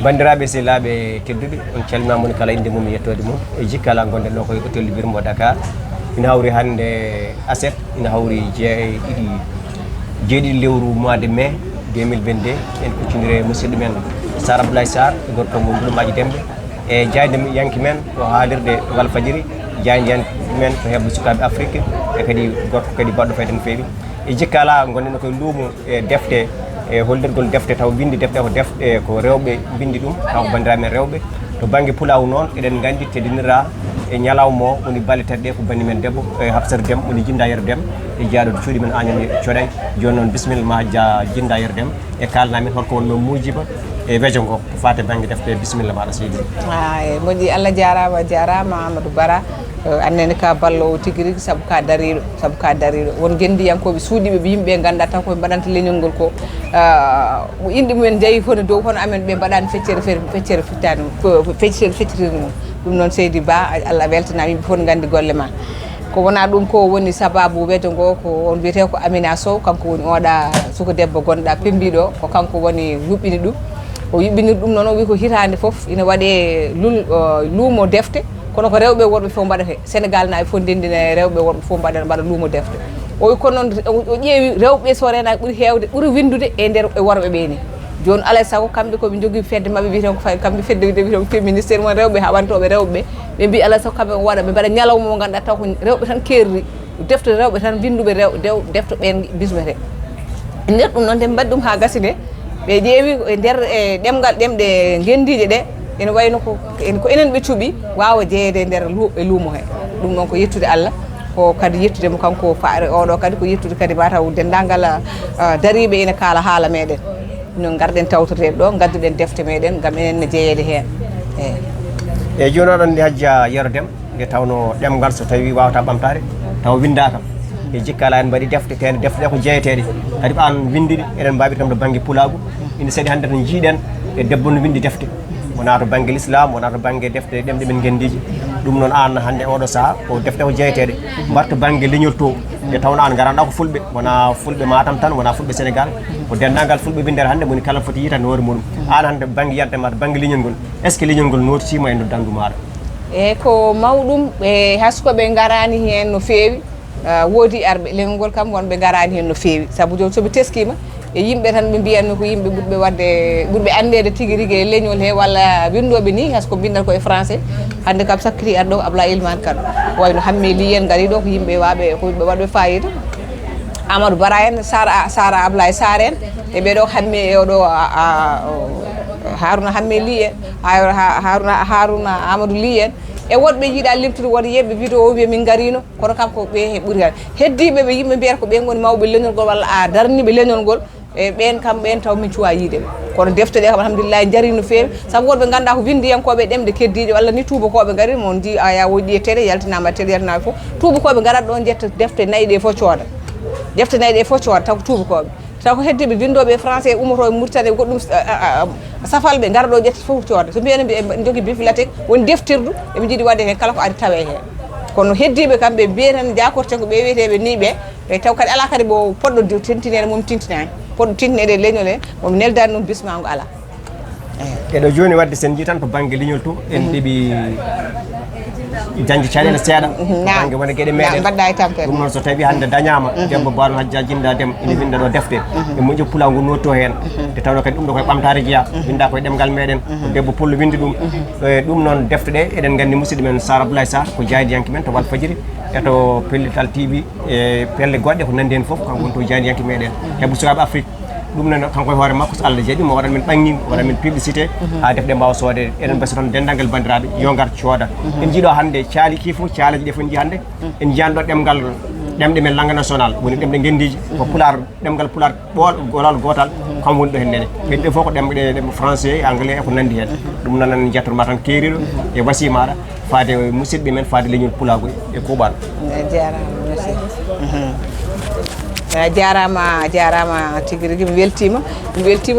bandiraɓe sehilaɓe tedduɓe on calminama moni kala inde mum yettode mum e jikkala gonɗen ɗo koye hôtel Birmo Dakar ina hawri hande aset ina hawri jeeɗiɗi lewru mois de mai 2022 en kuccidiri musidɗo men Sar Abdoulaye Sarr e gorko mo Gouloumaji Demɓe e jayde yanki men to haalirde Walfadjri jayde yanki men to heɓde sukaɓe Afrique e kadi gorko kadi baɗɗo fayde no feewi e jikkala gonɗen koye luumo e defte e holdirgol defte taw bindi defte ko defte ko rewɓe bindi ɗum taw ko bandiraɓe men rewɓe to banggue pulaw noon eɗen gandi teddinira e ñalawma o woni balleteɗe ɗe ko bani men debbo e Hafsata Déme woni Djinda Yero Déme e jaaɗo cuuɗi men Agname Thioday joni noon bisimilla ma ja Djinda Yero Déme e kalnamin holko wonno muujiba e weejo ngo fate banggue defte bisimilla maɗa seydi moƴƴi Allah jarama Amadou Bara annene ka ballowo tigui rigui saabu ka dariɗo won gendiyankoɓe suuɗiɓe ɓe yimɓe ganda taw koɓe mbaɗanta leñol ngol ko inɗe mumen jeeyi fone dow hono amen ɓe mbaɗani feccere fittani feccitiri mum ɗum noon seydi Ba Allah weltanama yimɓe fof gandi golle ma ko wona ɗum ko woni sababu weejo ngo ko on wiyete ko Amina Sow kanko woni oɗa suka debbo gonɗa pembiɗo ko kanko woni yuɓɓini ɗum o yuɓɓini ɗum noon o wi ko hitande foof ina waɗe luumo defte kono ko rewɓe worɓe fof mbaɗete Sénégal naaɓe fof ndendina rewɓe worɓe fof mbaɗa luumo defte o wi kono noon o ƴeewi rewɓe so renaki ɓuuri hewde ɓuuri windude e nder e worɓe ɓe ni joni alay saago kamɓe koɓe jogui fedde mabɓe wiyeten ko kamɓe fedde wiyeten ko féministére mon rewɓe haɓantoɓe rewɓe ɓe mbi alay saago kamɓe waɗa ɓe mbaɗa ñalawma mo ganduɗa taw ko rewɓe tan kerri defte rewɓe tan winduɓe defte ɓen bismete e nder ɗum noon nde mbaɗi ɗum ha gasine ɓe ƴeewi e nder e ɗemgal ɗemɗe gendije ɗe ene wayno ko enen ɓe cuuɓi wawa jeeyede e nder e luumo he ɗum noon ko yettude Allah ko kadi yettudemo kanko faare oɗo kadi ko yettude kadi mataw dendagal dariɓe ene kaala haala meɗen no garɗen tawtorede ɗo gadduɗen defte meɗen gam enen ne jeeyede hen eyyi joni oɗon ndi Hajja Yero Déme nde tawno ɗemgal so tawi wawata ɓamtade taw windaka e jikkala en mbaɗi defte tede defte ɗe ko jeeyeteɗe kadi ɓan windiɗe eɗen mbawi tam to banggue pulagu ina saɗi hande to jiiɗen e debbo no windi defte wona to banggue l'islam wona to banggue defte ɗemɗe men gendiji ɗum noon an hande oɗo saaha ko defte ko jeeyeteɗe mbatto banggue leñol to nde tawno an garanɗa ko fulɓe wona fulɓe Matam tan wona fulɓe Sénégal ko dendagal fulɓe bindere hande moni kala foti yitande hoore muɗum an hande banggue yiyande mata banggue leñol ngol est ce que leñol ngol notitima e noddandu maɗa eyyi ko mawɗum ɓe haskoɓe garani hen no feewi woodi arɓe leñol ngol kam wonɓe garani hen no feewi saabu joni soɓe teskima e yimɓe tan ɓe mbiyanmi ko yimɓe ɓurɓe andede tigui rigui e leñol he walla windoɓe ni hayso ko bindata ko e français hande kam sakkiri arɗo Ablaye Elimane Kane wayno hamme li en gaari ɗo ko yimɓe waɗɓe fayida Amadou Bara en Sara Ablaye Sarr en e ɓeɗo hamme e oɗo Harouna hamme li en Harouna Amadou li en e woɗɓe jiiɗa limtude woɗ yeɓɓe wiide o wiya min garino kono kanko ɓe ɓuuri han heddiɓe ɓe yimɓe mbiyata ko ɓen goni mawɓe leñol ngol walla a darniɓe leñol ngol e ɓen kam ɓen taw min cuwa yiideɓe kono defte ɗe kam alhamdulillah jari no feewi saabu woɗɓe ganduɗa ko windiyankoɓe ɗemɗe keddiɗe walla ni tubakoɓe gaari mon di aya woɗɗi e télé yaltinama télé yaltinama foof tubakoɓe garat ɗon jetta defte nayyi ɗe foof cooda defte nayyi ɗe foof cooda taw ko tubakoɓe taw ko heddiɓe windoɓe français ummoto e Mauritanie goɗɗum safalɓe gara ɗo ƴetta foof cooda so mbiyani ɓe jogui bibliothèque woni deftirdu eɓe jiiɗi wadde hen kala ko ari tawe hen kono heddiɓe kam ɓe mbiya tan jakorten ko ɓe wiyeteɓe niɓe e taw kadi ala kadi mo poɗɗo tintinede mom tintinani poɗɗo tintinede leñol he momi neldani ɗum bismago ala eɗo joni wadde sen jii tan to banggue leñol to en ɗeeɓi dañde caɗele seeɗa banggue wona gueɗe meɗen mbaɗɗa e tampere ɗum noon so tawi hande dañama debbo baɗo Hajja Djinda Déme ina winda ɗo defte e moƴƴo pulaw ngu notto hen nde tawno kadi ɗum ɗo koye ɓamtare jeeya winda koye ɗemgal meɗen ko debbo pullo windi ɗum ɗum noon defte ɗe eɗen gandi musidɗo men Sar Abdoulaye Sarr ko jaydiyanke men to Walfadjri eto Pellital TV e pelle goɗɗe ko nandi hen foof kanko woni to jaydiyanke meɗen heɓɓo sukaɓe Afrique ɗum noon kanko e hoore makko so Allah jaaɓi mo waɗan men ɓanggue waɗan men publicité ha defɗe mbawa soodede eɗen basi toon dendagal bandiraɓe yo gar cooda en jiiɗo hande caali ki fof caaleji ɗe fof jii hande en jiyanɗo ɗemgal ɗemɗe men langue national woni ɗemɗe gendiji ko pular ɗemgal pular ɓolal gotal kam woni ɗo hen nene ɓeɗe fof ko ɗemɗe français anglais e ko nandi hen ɗum noon en jettorma tan keeriɗo e wasi maɗa faade musidɓe men faade leñol pulago e kuuɓal jarama tigui rigui mi weltima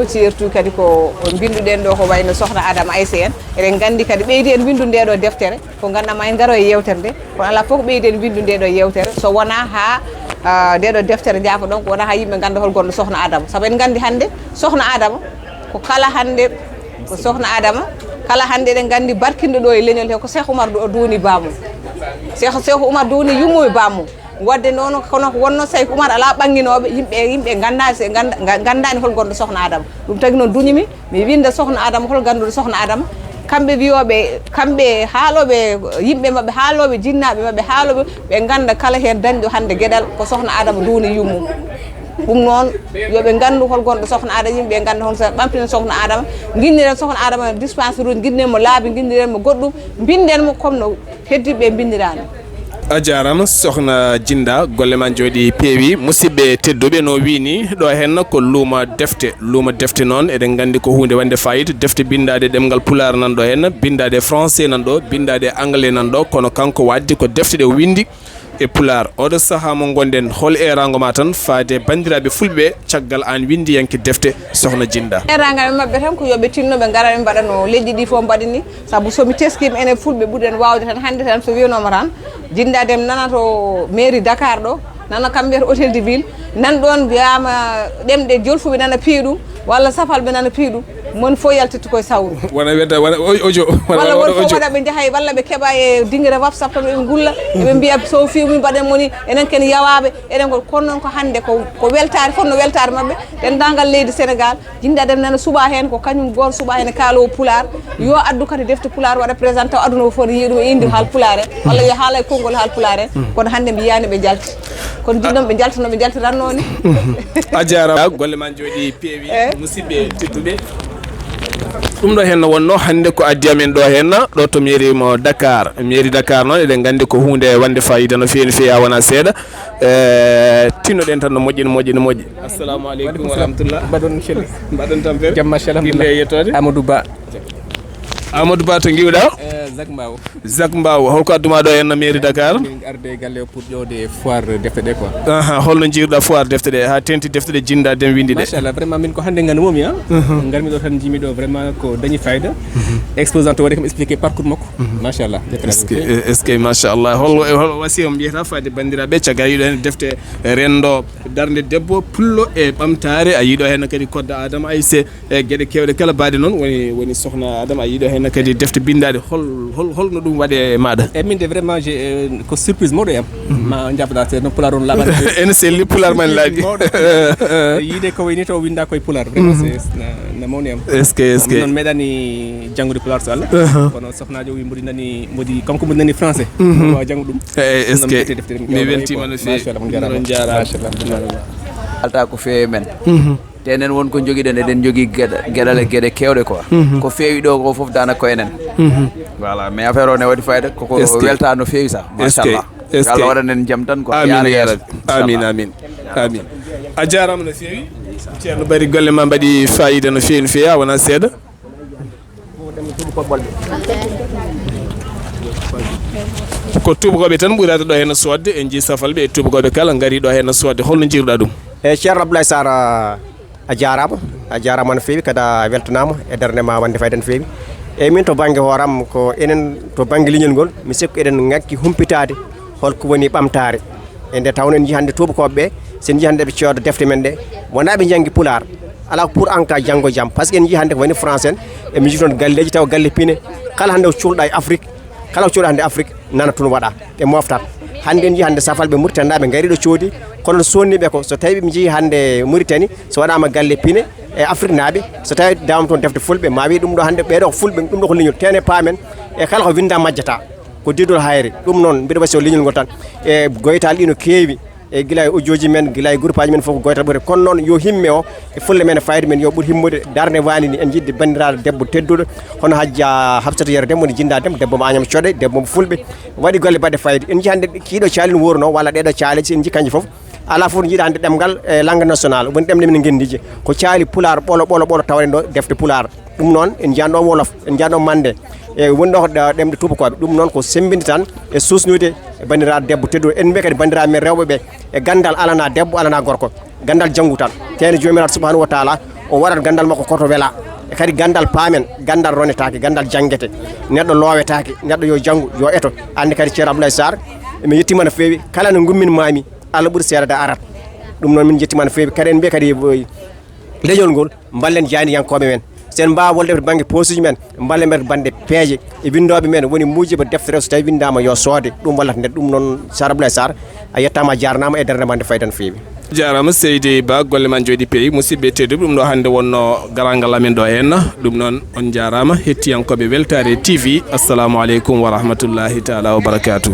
surtout kadi ko binduɗen ɗo ko wayno sokhna Adama Aissa en eɗen gandi kadi ɓeydi en windu ndeɗo deftere ko gandama en garo e yewtere nde kono ala foof ko ɓeydi en windu ndeɗo yewtere so wona ha ndeɗo deftere jaafa ɗon ko wona ha yimɓe ganda holgonɗo sokhna Adama saabu en gandi hande sokhna Adama ko kala hande ko sokhna Adama kala hande eɗen gandi barkindo ɗo e leñol he ko Cheikh Oumar Downi bamum Cheikh Oumar Downi yummo e bamum wadde noon kono wonno Cheikh Oumar ala ɓanguinoɓe yimɓe gandani hol gonɗo sokhna Adama ɗum tagi noon duñimi mi winda sokhna Adama hol ganduɗo sokhna Adama kamɓe wiyoɓe kamɓe haaloɓe yimɓe mabɓe haaloɓe jinnaɓe mabɓe haaloɓe ɓe ganda kala hen dañɗo hande gueɗal ko sokhna Adama Downi yummum ɗum noon yoɓe gandu hol gonɗo sokhna Adama yimɓe ganda hon ɓamtinen sokhna Adama guinniren sokhna Adama dispensaire uji guinnirenmo laabi guinnirenmo goɗɗum bindenmo comme no heddiɓe bindirano a jarama sokhna Djinda golle ma jooɗi peewi musidɓe tedduɓe no wini ɗo henna ko luuma defte noon eɗen gandi ko hunde wande fayida defte bindade ɗemgal pular nan ɗo henna bindade français nan ɗo bindade anglais nan ɗo kono kanko waddi ko defte ɗe windi e pular oɗo saaha mo gonɗen hol erago ma tan faade bandiraɓe fulɓe caggal an windi yanke defte sokhna Djinda eragal mabɓe tan ko yoɓe tinno ɓe gara ɓe mbaɗano leƴƴi ɗi fof mbaɗini saabu somi teskima enen fulɓe ɓuuɗen wawde tan hande tan so wiyanoma tan Djinda Déme nana to mairie Dakar ɗo nana kamɓe to hôtel de ville nan ɗon wiyama ɗemɗe jolfuɓe nana piiɗum walla safalɓe nana piiɗum mon fof yaltiti koye sawru wona wiyata wona audio walla won fof waɗa ɓe jaahay walla ɓe keeɓa e dinguere WhatsApp tan ɓe gulla eɓe mbiya so fiumi mbaɗen moni enen ken yawaɓe eɗen ko kono noon ko hande ko weltare fonno weltare mabɓe dendagal leydi Sénégal Djinda Déme nana suuɓa hen ko kañum goto suuɓa hen e kaalowo pular yo addu kadi defte pular waɗa présenté aduna o fof ne yiiɗum e indi haal pular en walla yo haala e konngol haal pular en kono hande mi yiyani ɓe jalti kono jinnoɓe ɓe jaltano ɓe jaltiranno ni a jarama golle ma jooɗi peewi musidɓe tedduɓe ɗum ɗo henna wonno hande ko addi amen ɗo henna ɗo to mairie mo Dakar noon eɗen gandi ko hunde wande fayida no fewi no fewi wona seeɗa tinnoɗen tan no moƴƴi assalamu aleykum wa rahmatullah mbaɗon tan feere jamma alhamdulillah inde yettode Amadou Ba to giwɗa Zac Mbaw holko adduma ɗo henna mairie Dakar arde galle pour ƴewde foire defte ɗe quoi holno jiiruɗa foire defte ɗe ha tenti defte ɗe Djinda Déme windi ɗe machallah vraiment min ko hande gandumomi garmi ɗo tan jimi ɗo vraiment ko dañi fayida exposant to waɗi kam expliqué parcours makko machallah est ce que machallah hol wasi o mbiyata fade bandiraɓe caggal yiiɗo hen defte rendo darde debbo pullo e ɓamtare a yiiɗo hen kadi kodda Adama Aissé e gueɗe kewɗe kala baade noon woni sokhna Adama a yiiɗo hen kadi defte bindade holno ɗum waɗe maɗa e min de vraiment ko surprise mawɗo yam ma jabɗa no pular on laaɓa ene selli pular man laaɓi yiide ko wayni to winda koye pular vraiment no mawni yam est ce que noon meeɗani janggude pular so Allah kono sokhnajo wi mboɗi comme ko mboɗi nani français wawa janggo ɗum est ce que mi weltima no fewi on jarama alta ko feewi men te enen wonko joguiɗen eɗen jogui gueɗe kewɗe quoi ko feewi ɗo ko foof danaka ko enen voilà mais affaire o ne waɗi fayida koko welta no feewi sa machallah Allah waɗanen jaam tan quoi amin a jarama no fewi ceerno Bari golle ma mbaɗi fayida no fewi wona seeɗa ko tubakoɓe tan ɓurata ɗo henno sodde en jii safalɓe e tubakoɓe kala gaari ɗo henno sodde holno jiruɗa ɗum e ceerno Abdoulaye Sarr a jarama no fewi kada weltanama e dardema wande fayida no fewi eyyi min to banggue hooram ko enen to banggue leñol ngol mi sikku eɗen ngakki humpitade holko woni ɓamtare e nde tawno en jii hande tubakoɓeɓe sen jii hande ɓe cooda defte men ɗe wona ɓe janggi pular ala pour en cas janggo jaam par ce que en jii hande ko woni français en emi jii toon galleji taw galle piine kala hande ko cuulɗa e Afrique kala ko cuuɗa hande Afrique nana tun waɗa ɓe moftat hande en jii hande safalɓe Mauritanie naɓe gaari ɗo coodi kono sonniɓe ko so tawi ɓe jii hande Mauritanie so waɗama galle piine e Afrique naaɓe so tawi dawam toon defte fulɓe ma wi ɗum ɗo hande ɓeɗo ko fulɓe ɗum ɗo ko leñol tene paamen e kala ko winda majjata ko didol hayre ɗum noon mbiɗa wasi o leñol ngol tan e goytal ɗi no keewi e guila e ujjoji men guila e groupe aji men fof ko goytal ɓuuri kono noon yo himme o e fulle men e fayida men yo ɓuur himmude darde wani ni en jidde bandiraɗo debbo tedduɗo hono Hajja Habsata Yero Déme woni Djinda Déme debbo mo Agnam Thioday debbo mo fulɓe waɗi golle baɗɗe fayida en jii hande kiiɗo caali no wuurno walla ɗeɗo caaleji en jii kanƴe foof ala fof jiiɗa hande ɗemgal e langue national woni ɗemɗe men gendiji ko caali pular ɓolo tawen ɗo defte pular ɗum noon en jiyanɗo wolof en jiyanɗo mande e woni ɗo ko ɗemɗe tubakoɓe ɗum noon ko sembinde tan e susnude e bandiraɗo debbo tedduɗo en mbiya kadi bandiraɓe men rewɓeɓe e gandal alana debbo alana gorko gandal janggu tan tene jomiraɗo subhanahu wa taala o waɗat gandal makko koto weela e kadi gandal paamen gandal ronetake gandal janguete neɗɗo lowetake neɗɗo yo janggu yo eto ande kadi ceerno Abdoulaye Sarr mi yettima no fewi kala no gumminmami Allah ɓuuri seedade arat ɗum noon min jettima no fewi kadi en mbiya kadi leñol ngol ballen janiyankoɓe men sen mbawa wolde banggue posuji men balle men bande peeje e windoɓe men woni mujiba deftere so tawi windama yo soode ɗum wallata nder ɗum noon Sara Abdoulaye Sarr a yettama jarnama e derde mande fayda no feewi jarama Seydi Ba golle ma jooɗi peewi musidɓe tedduɓe ɗum ɗo hannde wonno garangal amen ɗo henna ɗum noon on jarama hettiyankoɓe Weltare TV assalamu aleykum wa rahmatullahi taala wa barakatuhu